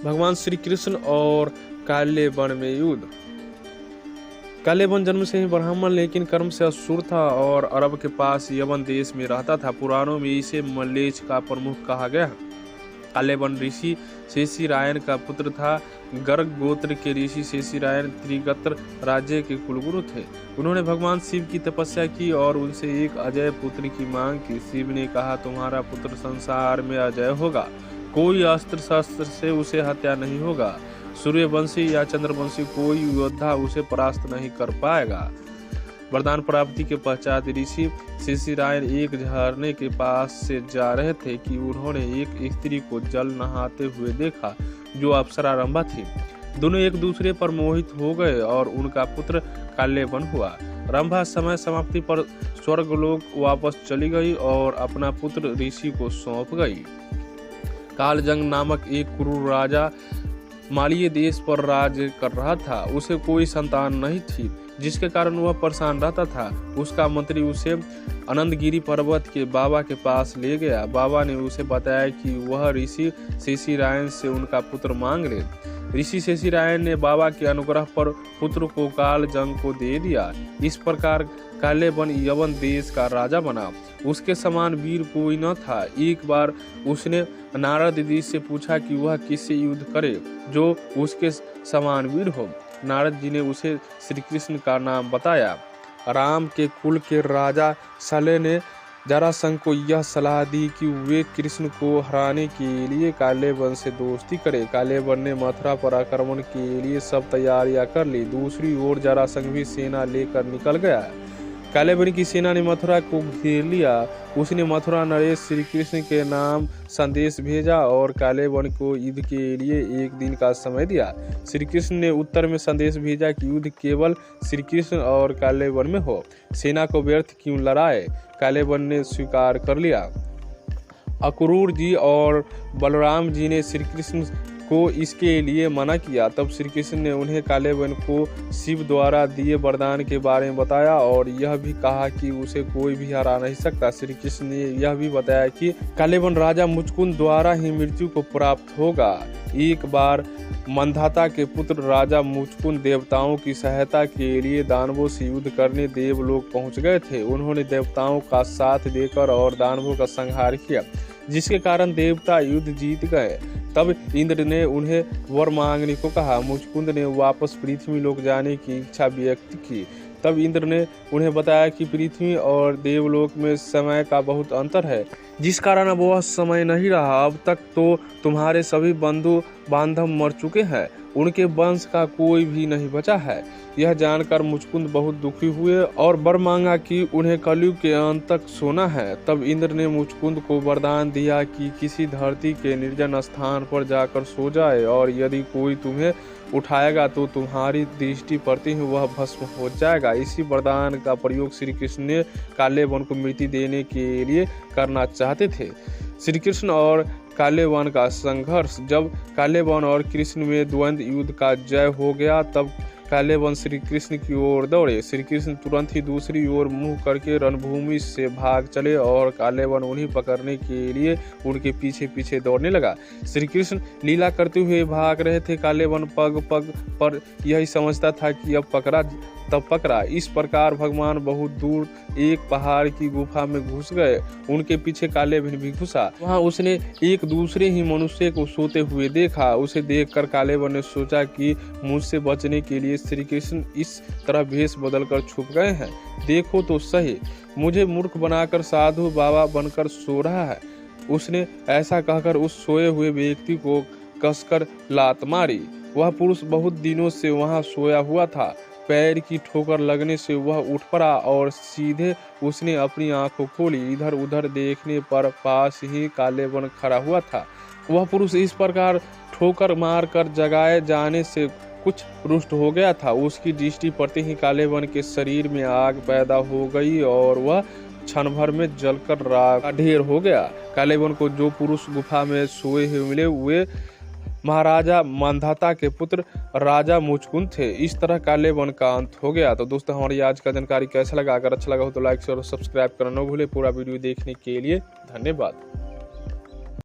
भगवान श्री कृष्ण और काले वन में युद्ध। काले वन जन्म से ही ब्राह्मण लेकिन कर्म से असुर था और अरब के पास यवन देश में रहता था। पुराणों में इसे मल्लेश का प्रमुख कहा गया। काले वन ऋषि शेषीरायन का पुत्र था। गर्ग गोत्र के ऋषि शेषीरायन त्रिगत्र राज्य के कुलगुरु थे। उन्होंने भगवान शिव की तपस्या की और उनसे एक अजय पुत्र की मांग की। शिव ने कहा, तुम्हारा पुत्र संसार में अजय होगा, कोई अस्त्र शस्त्र से उसे हत्या नहीं होगा, सूर्यवंशी या चंद्रवंशी कोई योद्धा उसे परास्त नहीं कर पाएगा। वरदान प्राप्ति के पश्चात ऋषि शेषीरायन एक झरने के पास से जा रहे थे कि उन्होंने एक स्त्री को जल नहाते हुए देखा जो अप्सरा रंभा थी। दोनों एक दूसरे पर मोहित हो गए और उनका पुत्र काल्यवन हुआ। रंभा समय समाप्ति पर स्वर्गलोक वापस चली गई और अपना पुत्र ऋषि को सौंप गई। कालजंग नामक एक क्रूर राजा मालवीय देश पर राज्य कर रहा था। उसे कोई संतान नहीं थी, जिसके कारण वह परेशान रहता था। उसका मंत्री उसे अनंतगिरी पर्वत के बाबा के पास ले गया। बाबा ने उसे बताया कि वह ऋषि शेषीरायन से उनका पुत्र मांग ले। ऋषि शेषीरायन ने बाबा के अनुग्रह पर पुत्र को कालजंग को दे दिया। इस प्रकार काल्यवन यवन देश का राजा बना। उसके समान वीर कोई न था। एक बार उसने नारद जी से पूछा कि वह किससे युद्ध करे जो उसके समान वीर हो। नारद जी ने उसे श्री कृष्ण का नाम बताया। राम के कुल के राजा सले ने जरासंध को यह सलाह दी कि वे कृष्ण को हराने के लिए काल्यवन से दोस्ती करे। काल्यवन ने मथुरा पर आक्रमण के लिए सब तैयारियां कर ली। दूसरी ओर जरासंध भी सेना लेकर निकल गया। काल्यवन की सेना ने मथुरा को घेर लिया। उसने मथुरा नरेश श्री कृष्ण के नाम संदेश भेजा और काल्यवन को युद्ध के लिए एक दिन का समय दिया। श्री कृष्ण ने उत्तर में संदेश भेजा कि युद्ध केवल श्री कृष्ण और काल्यवन में हो, सेना को व्यर्थ क्यों लड़ाए। काल्यवन ने स्वीकार कर लिया। अक्रूर जी और बलराम जी ने श्री कृष्ण को इसके लिए मना किया। तब श्री कृष्ण ने उन्हें काल्यवन को शिव द्वारा दिए वरदान के बारे में बताया और यह भी कहा कि उसे कोई भी हरा नहीं सकता। श्री कृष्ण ने यह भी बताया कि काल्यवन राजा मुचकुंद द्वारा ही मृत्यु को प्राप्त होगा। एक बार मंधाता के पुत्र राजा मुचकुंद देवताओं की सहायता के लिए दानवों से युद्ध करने देवलोक पहुंच गए थे। उन्होंने देवताओं का साथ देकर और दानवों का संहार किया, जिसके कारण देवता युद्ध जीत गए। तब इंद्र ने उन्हें वर मांगने को कहा। मुचकुंद ने वापस पृथ्वी लोक जाने की इच्छा व्यक्त की। तब इंद्र ने उन्हें बताया कि पृथ्वी और देवलोक में समय का बहुत अंतर है, जिस कारण अब वह समय नहीं रहा। अब तक तो तुम्हारे सभी बंधु बांधव मर चुके हैं, उनके वंश का कोई भी नहीं बचा है। यह जानकर मुचकुंद बहुत दुखी हुए और वर मांगा कि उन्हें कलयुग के अंत तक सोना है। तब इंद्र ने मुचकुंद को वरदान दिया कि किसी धरती के निर्जन स्थान पर जाकर सो जाए और यदि कोई तुम्हें उठाएगा तो तुम्हारी दृष्टि पड़ते ही वह भस्म हो जाएगा। इसी वरदान का प्रयोग श्री कृष्ण ने काल्यवन को मृत्यु देने के लिए करना चाहते थे। श्री कृष्ण और काल्यवन का संघर्ष। जब काल्यवन और कृष्ण में द्वंद्व युद्ध का जय हो गया तब काल्यवन श्री कृष्ण की ओर दौड़े। श्री कृष्ण तुरंत ही दूसरी ओर मुंह करके रणभूमि से भाग चले और काल्यवन उन्हें पकड़ने के लिए उनके पीछे पीछे दौड़ने लगा। श्री कृष्ण लीला करते हुए भाग रहे थे। काल्यवन पग पग पर यही समझता था कि अब पकड़ा तब पकड़ा। इस प्रकार भगवान बहुत दूर एक पहाड़ की गुफा में घुस गए। उनके पीछे काल्यवन भी घुसा। वहां उसने एक दूसरे ही मनुष्य को सोते हुए देखा। उसे देखकर काल्यवन ने सोचा कि मुझसे बचने के लिए श्री कृष्ण इस तरह भेष बदलकर छुप गए हैं। देखो तो सही, मुझे मूर्ख बनाकर साधु बाबा बनकर सो रहा है। उसने ऐसा कहकर उस सोए हुए व्यक्ति को कसकर लात मारी। वह पुरुष बहुत दिनों से वहां सोया हुआ था। पैर की ठोकर लगने से वह उठ पड़ा और सीधे उसने अपनी आंखें खोली। इधर उधर देखने पर पास ही काल्यवन खड़ा हुआ था। वह पुरुष इस प्रकार ठोकर मारकर जगाए जाने से कुछ रुष्ट हो गया था। उसकी दृष्टि पड़ते ही काल्यवन के शरीर में आग पैदा हो गई और वह क्षण भर में जलकर राख का ढेर हो गया। काल्यवन को जो पुरुष गुफा में सोए हुए मिले वे महाराजा मंधाता के पुत्र राजा मुचकुंद थे। इस तरह काल्यवन का अंत हो गया। तो दोस्तों, हमारी आज का जानकारी कैसा लगा? अगर अच्छा लगा हो तो लाइक शेयर और सब्सक्राइब करना न भूले। पूरा वीडियो देखने के लिए धन्यवाद।